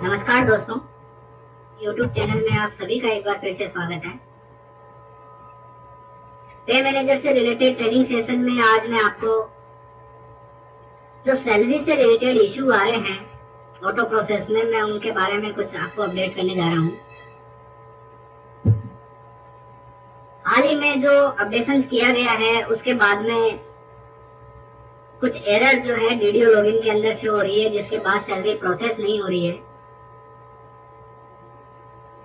नमस्कार दोस्तों, YouTube channel में आप सभी का एक बार फिर से स्वागत है। पे मैनेजर से रिलेटेड ट्रेनिंग सेशन में आज मैं आपको जो सैलरी से रिलेटेड इशू आ रहे हैं ऑटो प्रोसेस में, मैं उनके बारे में कुछ आपको अपडेट करने जा रहा हूं। हाल ही में जो अपडेशंस किया गया है उसके बाद में कुछ एरर जो है वीडियो लॉगिन के अंदर शो हो रही है, जिसके बाद सैलरी प्रोसेस नहीं हो रही है।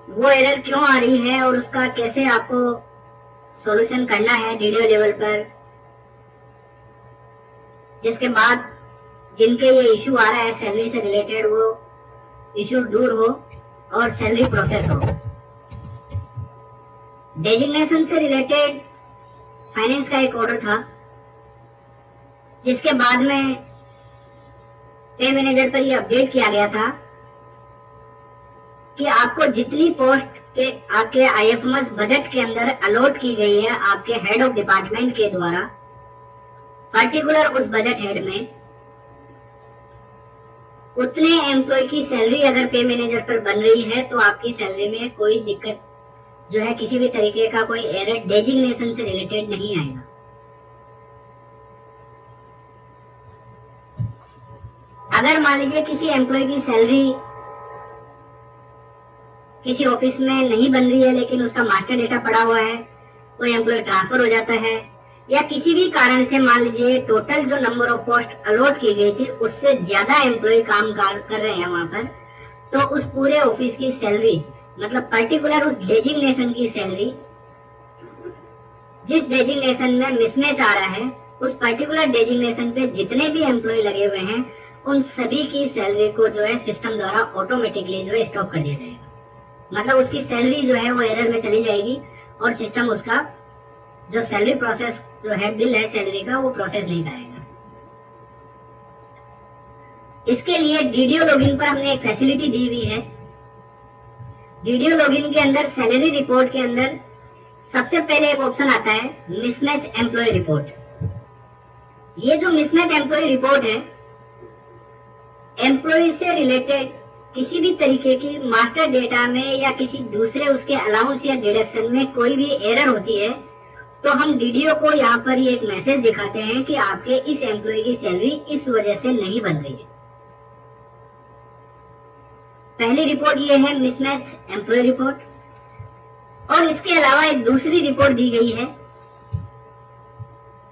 वो एरर क्यों आ रही है और उसका कैसे आपको सॉल्यूशन करना है वीडियो लेवल पर, जिसके बाद जिनके ये इशू आ रहा है सैलरी से रिलेटेड वो इशू दूर हो और सैलरी प्रोसेस हो। डेजिग्नेशन से रिलेटेड फाइनेंस का एक ऑर्डर था, जिसके बाद में पे मैनेजर पर यह अपडेट किया गया था कि आपको जितनी पोस्ट के आपके आईएफएमएस बजट के अंदर अलॉट की गई है आपके हेड ऑफ डिपार्टमेंट के द्वारा, पर्टिकुलर उस बजट हेड में उतने एम्प्लॉय की सैलरी अगर पे मैनेजर पर बन रही है तो आपकी सैलरी में कोई दिक्कत जो है, किसी भी तरीके का कोई एरर डेजिग्नेशन से रिलेटेड नहीं आएगा। अगर मान लीजिए किसी एम्प्लॉय की सैलरी किसी ऑफिस में नहीं बन रही है लेकिन उसका मास्टर डेटा पड़ा हुआ है, कोई एम्प्लॉय ट्रांसफर हो जाता है या किसी भी कारण से मान लीजिए टोटल जो नंबर ऑफ पोस्ट अलॉट की गई थी उससे ज्यादा एम्प्लॉय काम कर रहे हैं वहां पर, तो उस पूरे ऑफिस की सैलरी मतलब पर्टिकुलर उस डेजिग्नेशन की सैलरी, जिस डेजिग्नेशन में मिसमैच आ रहा है उस पर्टिकुलर डेजिग्नेशन पे जितने भी एम्प्लॉय लगे हुए हैं उन सभी की सैलरी को जो है सिस्टम द्वारा ऑटोमेटिकली जो है स्टॉप कर दिया जाएगा। मतलब उसकी सैलरी जो है वो एरर में चली जाएगी और सिस्टम उसका जो सैलरी प्रोसेस जो है बिल है सैलरी का वो प्रोसेस नहीं करेगा। इसके लिए वीडियो लॉगिन पर हमने एक फैसिलिटी दी हुई है। वीडियो लॉगिन के अंदर सैलरी रिपोर्ट के अंदर सबसे पहले एक ऑप्शन आता है मिसमैच एम्प्लॉय रिपोर्ट। ये जो मिसमैच एम्प्लॉय रिपोर्ट है, एम्प्लॉय से रिलेटेड किसी भी तरीके की मास्टर डेटा में या किसी दूसरे उसके अलाउंस या डिडक्शन में कोई भी एरर होती है तो हम वीडियो को यहाँ पर ये एक मैसेज दिखाते हैं कि आपके इस एम्प्लॉय की सैलरी इस वजह से नहीं बन रही है। पहली रिपोर्ट ये है मिसमैच एम्प्लॉय रिपोर्ट, और इसके अलावा एक दूसरी रिपोर्ट दी गई है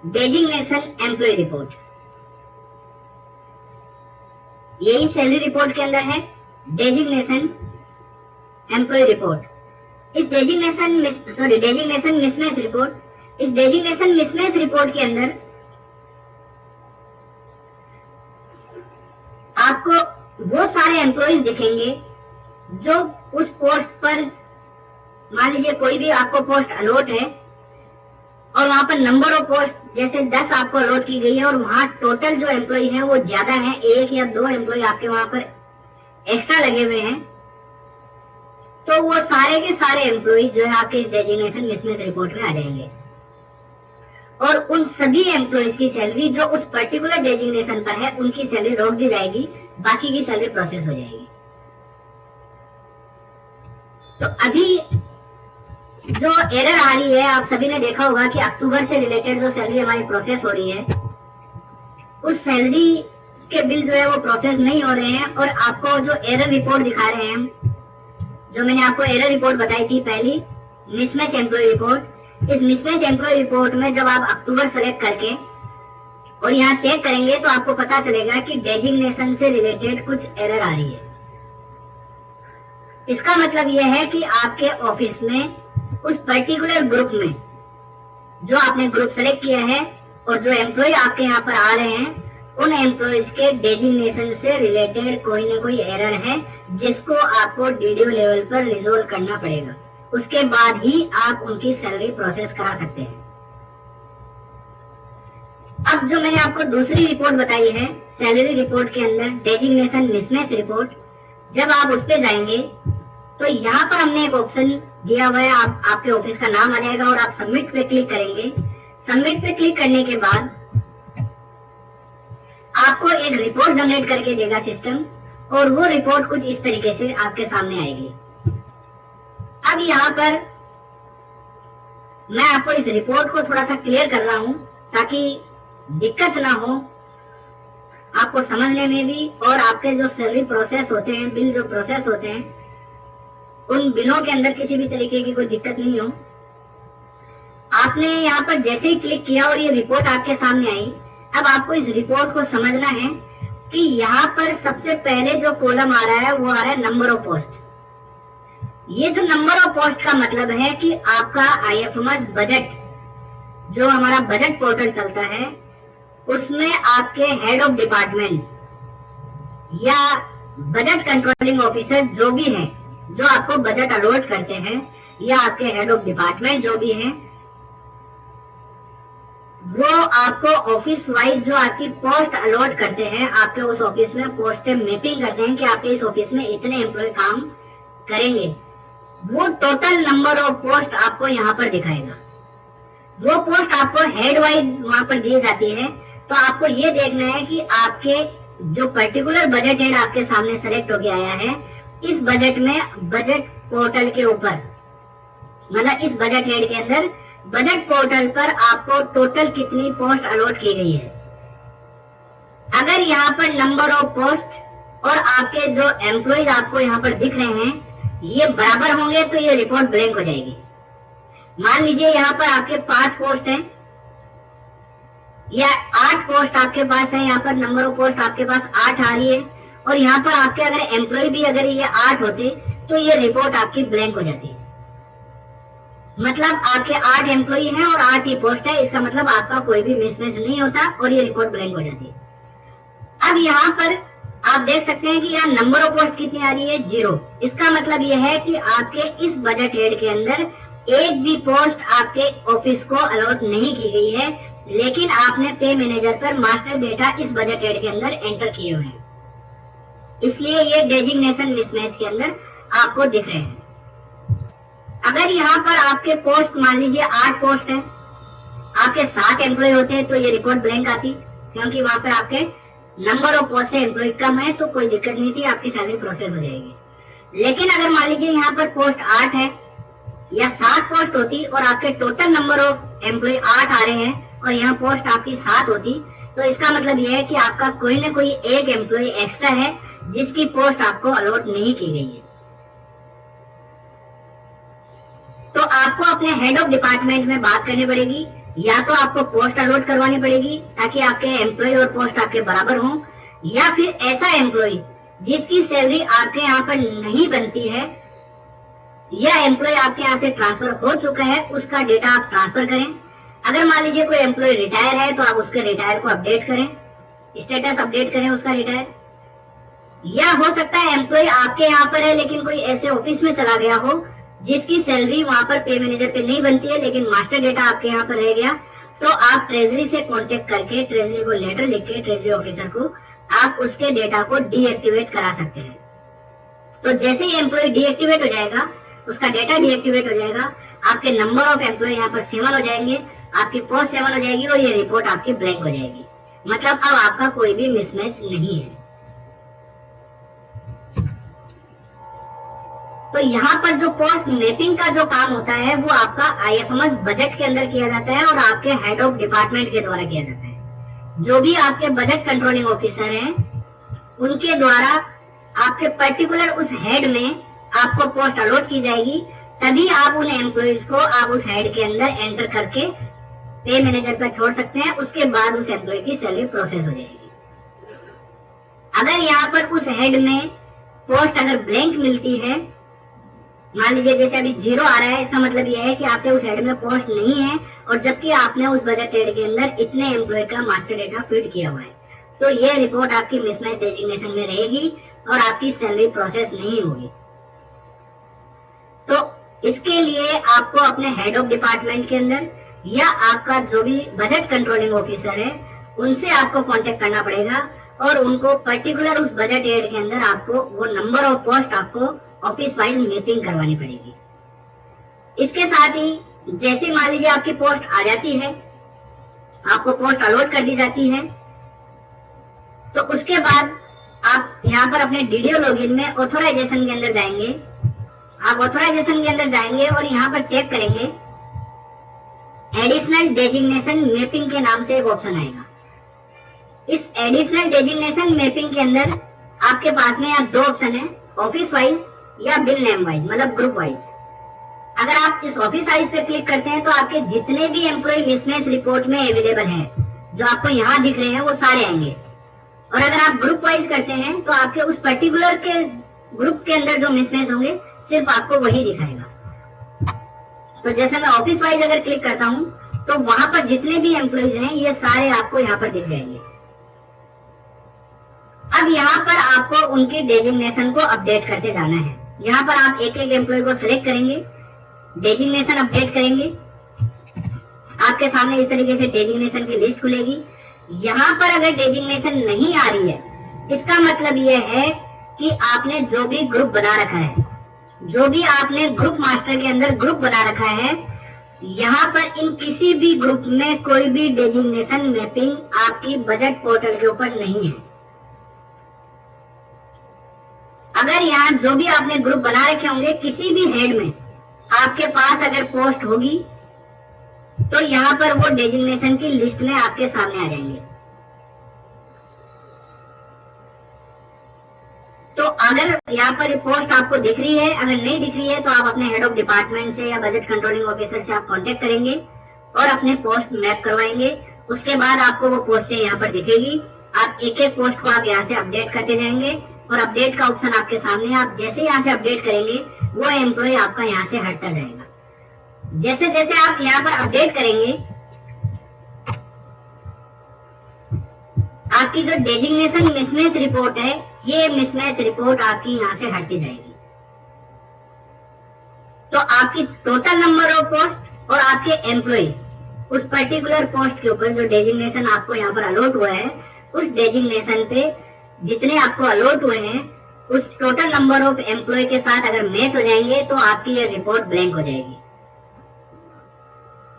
डेजिग्नेशन एम्प्लॉय रिपोर्ट। यही सैलरी रिपोर्ट के अंदर है डेजिग्नेशन एम्प्लॉय रिपोर्ट। इस डेजिग्नेशन मिसमैच रिपोर्ट, इस डेजिग्नेशन मिसमैच रिपोर्ट के अंदर आपको वो सारे एम्प्लॉइज दिखेंगे जो उस पोस्ट पर, मान लीजिए कोई भी आपको पोस्ट अलॉट है और वहां पर नंबर ऑफ पोस्ट जैसे 10 आपको अलॉट की गई है और वहां टोटल जो एम्प्लॉय है वो ज्यादा है, एक या दो एम्प्लॉय आपके वहां पर एक्स्ट्रा लगे हुए हैं, तो वो सारे के सारे एम्प्लॉय जो है आपके इस डेजिग्नेशन मिसमैच रिपोर्ट में आ जाएंगे और उन सभी एम्प्लॉयज की सैलरी जो उस पर्टिकुलर डेजिग्नेशन पर है उनकी सैलरी रोक दी जाएगी, बाकी की सैलरी प्रोसेस हो जाएगी। तो अभी जो एरर आ रही है, आप सभी ने देखा होगा कि अक्टूबर से रिलेटेड जो सैलरी हमारी प्रोसेस हो रही है उस सैलरी के बिल जो है वो प्रोसेस नहीं हो रहे हैं, और आपको जो एरर रिपोर्ट दिखा रहे हैं, जो मैंने आपको एरर रिपोर्ट बताई थी पहली मिसमैच एम्प्लॉय रिपोर्ट, इस मिसमैच एम्प्लॉय रिपोर्ट में जब आप अक्टूबर सेलेक्ट करके और यहाँ चेक करेंगे तो आपको पता चलेगा कि डेजिग्नेशन से रिलेटेड कुछ एरर आ रही है। इसका मतलब यह है कि आपके ऑफिस में उस पर्टिकुलर ग्रुप में जो आपने ग्रुप सेलेक्ट किया है और जो एम्प्लॉय आपके यहाँ पर आ रहे हैं उन एम्प्लॉयज के डेजिग्नेशन से रिलेटेड कोई ना कोई एरर है जिसको आपको वीडियो लेवल पर रिजोल्व करना पड़ेगा। उसके बाद ही आप उनकी सैलरी प्रोसेस करा सकते हैं। अब जो मैंने आपको दूसरी रिपोर्ट बताई है सैलरी रिपोर्ट के अंदर डेजिग्नेशन मिसमैच रिपोर्ट, जब आप उस पे जाएंगे तो यहाँ पर हमने एक ऑप्शन दिया हुआ है, आपके ऑफिस का नाम आ जाएगा और आप सबमिट पे क्लिक करेंगे। सबमिट पे क्लिक करने के बाद आपको एक रिपोर्ट जनरेट करके देगा सिस्टम, और वो रिपोर्ट कुछ इस तरीके से आपके सामने आएगी। अब यहाँ पर मैं आपको इस रिपोर्ट को थोड़ा सा क्लियर कर रहा हूं ताकि दिक्कत ना हो आपको समझने में भी, और आपके जो सैलरी प्रोसेस होते हैं, बिल जो प्रोसेस होते हैं, उन बिलों के अंदर किसी भी तरीके की कोई दिक्कत नहीं हो। आपने यहाँ पर जैसे ही क्लिक किया और ये रिपोर्ट आपके सामने आई, अब आपको इस रिपोर्ट को समझना है कि यहाँ पर सबसे पहले जो कॉलम आ रहा है वो आ रहा है नंबर ऑफ पोस्ट। ये जो नंबर ऑफ पोस्ट का मतलब है कि आपका आईएफएमएस बजट, जो हमारा बजट पोर्टल चलता है, उसमें आपके हेड ऑफ डिपार्टमेंट या बजट कंट्रोलिंग ऑफिसर जो भी है, जो आपको बजट अलॉट करते हैं, या आपके हेड ऑफ डिपार्टमेंट जो भी है, वो आपको ऑफिस वाइज जो आपकी पोस्ट अलॉट करते हैं, आपके उस ऑफिस में पोस्ट मैपिंग करते हैं कि आपके इस ऑफिस में इतने एम्प्लॉय काम करेंगे। वो टोटल नंबर ऑफ पोस्ट आपको यहाँ पर दिखाएगा। वो पोस्ट आपको हेड वाइज वहां पर दी जाती है। तो आपको ये देखना है कि आपके जो पर्टिकुलर बजट हेड आपके सामने सेलेक्ट होके आया है, इस बजट में बजट पोर्टल के ऊपर, मतलब इस बजट हेड के अंदर बजट पोर्टल पर आपको टोटल कितनी पोस्ट अलॉट की गई है। अगर यहाँ पर नंबर ऑफ पोस्ट और आपके जो एम्प्लॉइज आपको यहाँ पर दिख रहे हैं ये बराबर होंगे तो ये रिपोर्ट ब्लैंक हो जाएगी। मान लीजिए यहाँ पर आपके 5 पोस्ट हैं या 8 पोस्ट आपके पास है, यहाँ पर नंबर ऑफ पोस्ट आपके पास 8 आ रही है, और यहाँ पर आपके अगर एम्प्लॉय भी अगर ये 8 होते तो ये रिपोर्ट आपकी ब्लैंक हो जाती। मतलब आपके 8 एम्प्लॉय हैं और 8 ही पोस्ट है, इसका मतलब आपका कोई भी मिसमैच नहीं होता और ये रिपोर्ट ब्लैंक हो जाती है। अब यहाँ पर आप देख सकते हैं कि यहाँ नंबर ऑफ पोस्ट कितनी आ रही है, 0। इसका मतलब यह है कि आपके इस बजट हेड के अंदर एक भी पोस्ट आपके ऑफिस को अलॉट नहीं की गई है, लेकिन आपने पे मैनेजर पर मास्टर डेटा इस बजट हेड के अंदर एंटर किए हुए हैं, इसलिए ये डेजिग्नेशन मिसमैच के अंदर आपको दिख रहे हैं। अगर यहाँ पर आपके पोस्ट मान लीजिए 8 पोस्ट है, आपके 7 एम्प्लॉय होते हैं तो ये रिपोर्ट ब्लैंक आती, क्योंकि वहां पर आपके नंबर ऑफ पोस्ट से एम्प्लॉय कम है तो कोई दिक्कत नहीं थी, आपकी सैलरी प्रोसेस हो जाएगी। लेकिन अगर मान लीजिए यहाँ पर पोस्ट 8 है या 7 पोस्ट होती और आपके टोटल नंबर ऑफ एम्प्लॉय 8 आ रहे हैं और यहाँ पोस्ट आपकी 7 होती, तो इसका मतलब यह है कि आपका कोई ना कोई एक एम्प्लॉय एक्स्ट्रा है जिसकी पोस्ट आपको अलॉट नहीं की गई है। तो आपको अपने हेड ऑफ डिपार्टमेंट में बात करनी पड़ेगी, या तो आपको पोस्ट अलॉट करवानी पड़ेगी ताकि आपके एम्प्लॉय और पोस्ट आपके बराबर हों, या फिर ऐसा एम्प्लॉय जिसकी सैलरी आपके यहाँ पर नहीं बनती है या एम्प्लॉय आपके यहाँ से ट्रांसफर हो चुका है, उसका डेटा आप ट्रांसफर करें। अगर मान लीजिए कोई एम्प्लॉय रिटायर है तो आप उसके रिटायर को अपडेट करें, स्टेटस अपडेट करें उसका रिटायर। या हो सकता है एम्प्लॉय आपके यहाँ पर है लेकिन कोई ऐसे ऑफिस में चला गया हो जिसकी सैलरी वहां पर पे मैनेजर पे नहीं बनती है लेकिन मास्टर डेटा आपके यहाँ पर रह गया, तो आप ट्रेजरी से कांटेक्ट करके ट्रेजरी को लेटर लिख के ट्रेजरी ऑफिसर को आप उसके डेटा को डीएक्टिवेट करा सकते हैं। तो जैसे ही एम्प्लॉय डीएक्टिवेट हो जाएगा, उसका डेटा डीएक्टिवेट हो जाएगा, आपके नंबर ऑफ एम्प्लॉय यहाँ पर 7 हो जाएंगे, आपकी पोस्ट 7 हो जाएगी और ये रिपोर्ट आपकी ब्लैंक हो जाएगी। मतलब अब आपका कोई भी मिसमैच नहीं है। तो यहाँ पर जो पोस्ट मैपिंग का जो काम होता है वो आपका आईएफएमएस बजट के अंदर किया जाता है और आपके हेड ऑफ डिपार्टमेंट के द्वारा किया जाता है। जो भी आपके बजट कंट्रोलिंग ऑफिसर हैं उनके द्वारा आपके पर्टिकुलर उस हेड में आपको पोस्ट अलॉट की जाएगी, तभी आप उन एम्प्लॉइज को आप उस हेड के अंदर एंटर करके पे मैनेजर पर छोड़ सकते हैं। उसके बाद उस एम्प्लॉय की सैलरी प्रोसेस हो जाएगी। अगर यहाँ पर उस हेड में पोस्ट अगर ब्लैंक मिलती है, मान लीजिए जैसे अभी 0 आ रहा है, इसका मतलब यह है कि आपके उस हेड में पोस्ट नहीं है और जबकि आपने उस बजट हेड के अंदर इतने एम्प्लॉय का मास्टर डेटा फीड किया हुआ है, तो ये रिपोर्ट आपकी मिसमैच डेजिग्नेशन में रहेगी और आपकी सैलरी प्रोसेस नहीं होगी। तो इसके लिए आपको अपने हेड ऑफ डिपार्टमेंट के अंदर या आपका जो भी बजट कंट्रोलिंग ऑफिसर है उनसे आपको कांटेक्ट करना पड़ेगा और उनको पर्टिकुलर उस बजट हेड के अंदर आपको वो नंबर ऑफ पोस्ट आपको ऑफिस वाइज मैपिंग करवानी पड़ेगी। इसके साथ ही जैसे मान लीजिए आपकी पोस्ट आ जाती है, आपको पोस्ट अलॉट कर दी जाती है, तो उसके बाद आप यहाँ पर अपने डीडीओ लॉगिन में ऑथोराइजेशन के अंदर जाएंगे। आप ऑथोराइजेशन के अंदर जाएंगे और यहाँ पर चेक करेंगे, एडिशनल डेजिग्नेशन मैपिंग के नाम से एक ऑप्शन आएगा। इस एडिशनल डेजिग्नेशन मैपिंग के अंदर आपके पास में यहाँ दो ऑप्शन है, ऑफिस वाइज या बिल नेम वाइज, मतलब ग्रुप वाइज। अगर आप इस ऑफिस वाइज पे क्लिक करते हैं तो आपके जितने भी एम्प्लॉय मिसमैच रिपोर्ट में अवेलेबल है, जो आपको यहाँ दिख रहे हैं, वो सारे आएंगे। और अगर आप ग्रुप वाइज करते हैं तो आपके उस पर्टिकुलर के ग्रुप के अंदर जो मिसमैच होंगे सिर्फ आपको वही दिखाएगा। तो जैसे मैं ऑफिस वाइज अगर क्लिक करता हूं तो वहां पर जितने भी एम्प्लॉइज हैं ये सारे आपको यहाँ पर दिख जाएंगे। अब यहाँ पर आपको उनकी डेजिग्नेशन को अपडेट करते जाना है। यहाँ पर आप एक एक एम्प्लॉय को सिलेक्ट करेंगे, डेजिग्नेशन अपडेट करेंगे। आपके सामने इस तरीके से डेजिग्नेशन की लिस्ट खुलेगी। यहाँ पर अगर डेजिग्नेशन नहीं आ रही है, इसका मतलब यह है कि आपने जो भी ग्रुप बना रखा है, जो भी आपने ग्रुप मास्टर के अंदर ग्रुप बना रखा है, यहाँ पर इन किसी भी ग्रुप में कोई भी डेजिग्नेशन मैपिंग आपकी बजट पोर्टल के ऊपर नहीं है। अगर यहाँ जो भी आपने ग्रुप बना रखे होंगे, किसी भी हेड में आपके पास अगर पोस्ट होगी तो यहाँ पर वो डेजिग्नेशन की लिस्ट में आपके सामने आ जाएंगे। तो अगर यहाँ पर पोस्ट आपको दिख रही है, अगर नहीं दिख रही है तो आप अपने हेड ऑफ डिपार्टमेंट से या बजट कंट्रोलिंग ऑफिसर से आप कांटेक्ट करेंगे और अपने पोस्ट मैप करवाएंगे। उसके बाद आपको वो पोस्टें यहाँ पर दिखेगी। आप एक एक पोस्ट को आप यहाँ से अपडेट करते जाएंगे और अपडेट का ऑप्शन आपके सामने, आप जैसे यहाँ से अपडेट करेंगे वो एम्प्लॉय आपका यहाँ से हटता जाएगा। जैसे जैसे आप यहाँ पर अपडेट करेंगे, आपकी जो डेजिग्नेशन मिसमैच रिपोर्ट है, ये मिसमैच रिपोर्ट आपकी यहाँ से हटती जाएगी। तो आपकी टोटल नंबर ऑफ पोस्ट और आपके एम्प्लॉय उस पर्टिकुलर पोस्ट के ऊपर जो डेजिग्नेशन आपको यहाँ पर अलॉट हुआ है, उस डेजिग्नेशन पे जितने आपको अलॉट हुए हैं उस टोटल नंबर ऑफ एम्प्लॉय के साथ अगर मैच हो जाएंगे तो आपकी ये रिपोर्ट ब्लैंक हो जाएगी।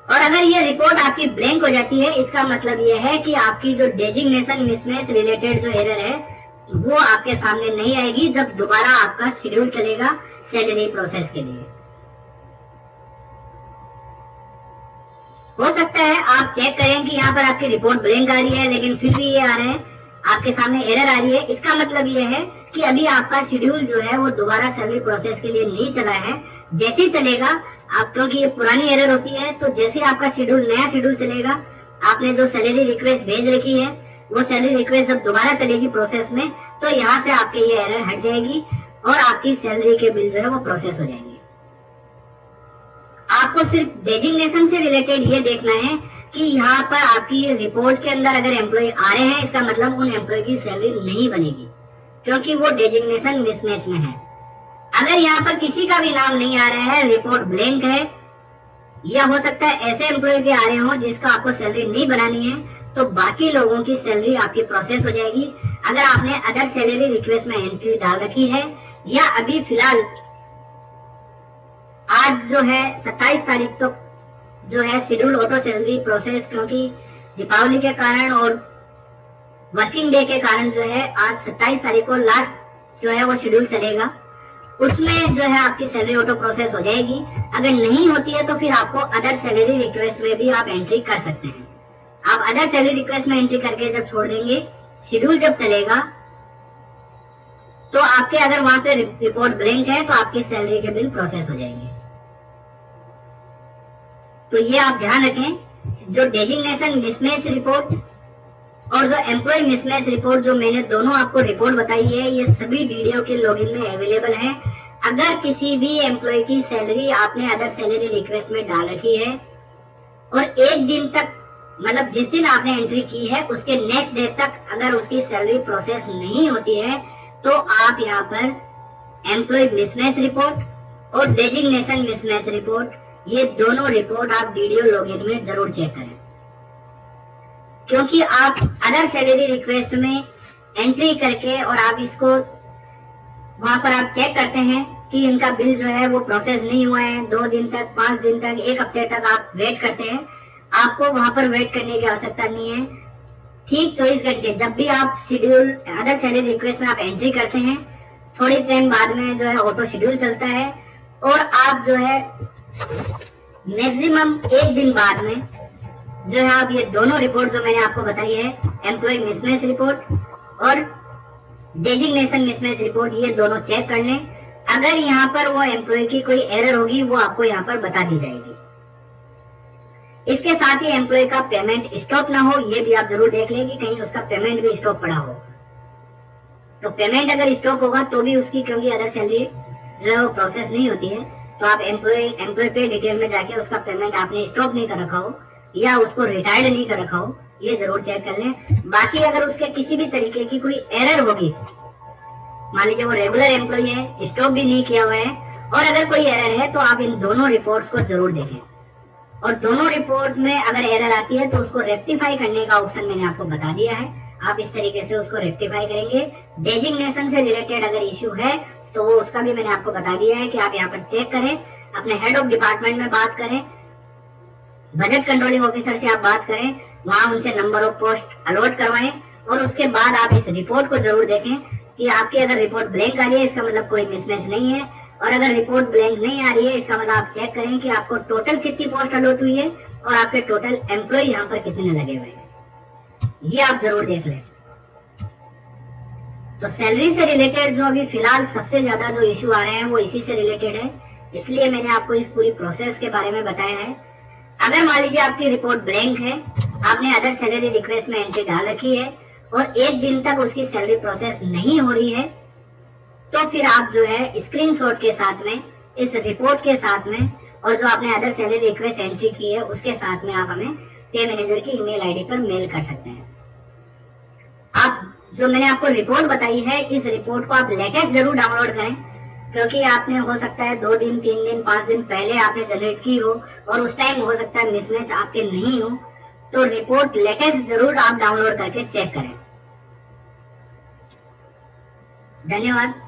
और अगर ये रिपोर्ट आपकी ब्लैंक हो जाती है, इसका मतलब ये है कि आपकी जो डेजिग्नेशन मिसमैच रिलेटेड जो एरर है वो आपके सामने नहीं आएगी जब दोबारा आपका शेड्यूल चलेगा सैलरी प्रोसेस के लिए। हो सकता है आप चेक करें कि यहाँ पर आपकी रिपोर्ट ब्लैंक आ रही है लेकिन फिर भी ये आ रहे हैं, आपके सामने एरर आ रही है। इसका मतलब ये है कि अभी आपका शेड्यूल जो है वो दोबारा सैलरी प्रोसेस के लिए नहीं चला है। जैसे ही चलेगा आप, क्योंकि ये पुरानी एरर होती है, तो जैसे आपका शेड्यूल नया शेड्यूल चलेगा, आपने जो सैलरी रिक्वेस्ट भेज रखी है वो सैलरी रिक्वेस्ट जब दोबारा चलेगी प्रोसेस में, तो यहाँ से आपके ये एरर हट जाएगी और आपकी सैलरी के बिल जो है वो प्रोसेस हो जाएंगे। आपको सिर्फ डेजिग्नेशन से रिलेटेड ये देखना है कि यहाँ पर आपकी रिपोर्ट के अंदर अगर एम्प्लॉय आ रहे हैं, इसका मतलब उन एम्प्लॉय की सैलरी नहीं बनेगी क्योंकि वो डेजिग्नेशन मिसमैच में है। अगर यहाँ पर किसी का भी नाम नहीं आ रहा है, रिपोर्ट ब्लैंक है, या हो सकता है ऐसे एम्प्लॉय के आ रहे हो जिसका आपको सैलरी नहीं बनानी है, तो बाकी लोगों की सैलरी आपकी प्रोसेस हो जाएगी। अगर आपने अदर सैलरी रिक्वेस्ट में एंट्री डाल रखी है या अभी फिलहाल आज जो है 27 तारीख तो जो है शेड्यूल ऑटो सैलरी प्रोसेस, क्योंकि दीपावली के कारण और वर्किंग डे के कारण जो है आज 27 तारीख को लास्ट जो है वो शेड्यूल चलेगा, उसमें जो है आपकी सैलरी ऑटो प्रोसेस हो जाएगी। अगर नहीं होती है तो फिर आपको अदर सैलरी रिक्वेस्ट में भी आप एंट्री कर सकते हैं। आप अदर सैलरी रिक्वेस्ट में एंट्री करके जब छोड़ देंगे, शेड्यूल जब चलेगा तो आपके अगर वहां पे रिपोर्ट ब्लैंक है तो आपकी सैलरी के बिल प्रोसेस हो जाएंगे। तो ये आप ध्यान रखें, जो डेजिग्नेशन मिसमैच रिपोर्ट और जो एम्प्लॉय मिसमैच रिपोर्ट जो मैंने दोनों आपको रिपोर्ट बताई है, ये सभी डीडीओ के लॉगिन में अवेलेबल है। अगर किसी भी एम्प्लॉय की सैलरी आपने अदर सैलरी रिक्वेस्ट में डाल रखी है और एक दिन तक, मतलब जिस दिन आपने एंट्री की है उसके नेक्स्ट डे तक अगर उसकी सैलरी प्रोसेस नहीं होती है, तो आप यहाँ पर एम्प्लॉय मिसमैच रिपोर्ट और डेजिग्नेशन मिसमैच रिपोर्ट, ये दोनों रिपोर्ट आप डीडीओ लॉगिन में जरूर चेक करें। क्योंकि आप अदर सैलरी रिक्वेस्ट में एंट्री करके और आप इसको वहां पर आप चेक करते हैं कि इनका बिल जो है वो प्रोसेस नहीं हुआ है, 2 दिन तक, 5 दिन तक, 1 हफ्ते तक आप वेट करते हैं। आपको वहां पर वेट करने की आवश्यकता नहीं है। ठीक 24 घंटे जब भी आप शेड्यूल अदर सैलरी रिक्वेस्ट में आप एंट्री करते हैं, थोड़ी टाइम बाद में जो है ऑटो शेड्यूल चलता है और आप जो है मैक्सिमम 1 दिन बाद में जो है आप ये दोनों रिपोर्ट जो मैंने आपको बताई है, एम्प्लॉय मिसमैच रिपोर्ट और डेजिग्नेशन मिसमैच रिपोर्ट, ये दोनों चेक कर लें। अगर यहाँ पर वो एम्प्लॉय की कोई एरर होगी वो आपको यहाँ पर बता दी जाएगी। इसके साथ ही एम्प्लॉय का पेमेंट स्टॉप ना हो, ये भी आप जरूर देख लें कि कहीं उसका पेमेंट भी स्टॉप पड़ा हो। तो पेमेंट अगर स्टॉप होगा तो भी उसकी, क्योंकि अदर सैलरी जो है वो प्रोसेस नहीं होती है, तो आप एम्प्लॉय पे डिटेल में जाके उसका पेमेंट आपने स्टॉप नहीं कर रखा हो या उसको रिटायर्ड नहीं कर रखा हो, ये जरूर चेक कर लें। बाकी अगर उसके किसी भी तरीके की कोई एरर होगी, मान लीजिए वो रेगुलर एम्प्लॉय है, स्टॉप भी नहीं किया हुआ है और अगर कोई एरर है, तो आप इन दोनों रिपोर्ट्स को जरूर देखें। और दोनों रिपोर्ट में अगर एरर आती है तो उसको रेक्टिफाई करने का ऑप्शन मैंने आपको बता दिया है, आप इस तरीके से उसको रेक्टिफाई करेंगे। डेजिग्नेशन से रिलेटेड अगर इश्यू है तो वो उसका भी मैंने आपको बता दिया है कि आप यहाँ पर चेक करें, अपने हेड ऑफ डिपार्टमेंट में बात करें, बजट कंट्रोलिंग ऑफिसर से आप बात करें, वहां उनसे नंबर ऑफ पोस्ट अलॉट करवाएं और उसके बाद आप इस रिपोर्ट को जरूर देखें कि आपकी अगर रिपोर्ट ब्लैंक आ रही है इसका मतलब कोई मिसमैच नहीं है, और अगर रिपोर्ट ब्लैंक नहीं आ रही है इसका मतलब आप चेक करें कि आपको टोटल कितनी पोस्ट अलॉट हुई है और आपके टोटल एम्प्लॉय यहाँ पर कितने लगे हुए हैं, ये आप जरूर देख लें। तो सैलरी से रिलेटेड जो अभी फिलहाल सबसे ज्यादा जो इश्यू आ रहे हैं वो इसी से रिलेटेड है, इसलिए मैंने आपको इस पूरी प्रोसेस के बारे में बताया है। अगर मान लीजिए आपकी रिपोर्ट ब्लैंक है, आपने अदर सैलरी रिक्वेस्ट में एंट्री डाल रखी है और 1 दिन तक उसकी सैलरी प्रोसेस नहीं हो रही है, तो फिर आप जो है स्क्रीनशॉट के साथ में, इस रिपोर्ट के साथ में और जो आपने अदर सैलरी रिक्वेस्ट एंट्री की है उसके साथ में आप हमें पे मैनेजर की ईमेल आईडी पर मेल कर सकते हैं। आप जो मैंने आपको रिपोर्ट बताई है, इस रिपोर्ट को आप लेटेस्ट जरूर डाउनलोड करें, क्योंकि आपने हो सकता है 2 दिन 3 दिन 5 दिन पहले आपने जनरेट की हो और उस टाइम हो सकता है मिसमैच आपके नहीं हो, तो रिपोर्ट लेटेस्ट जरूर आप डाउनलोड करके चेक करें। धन्यवाद।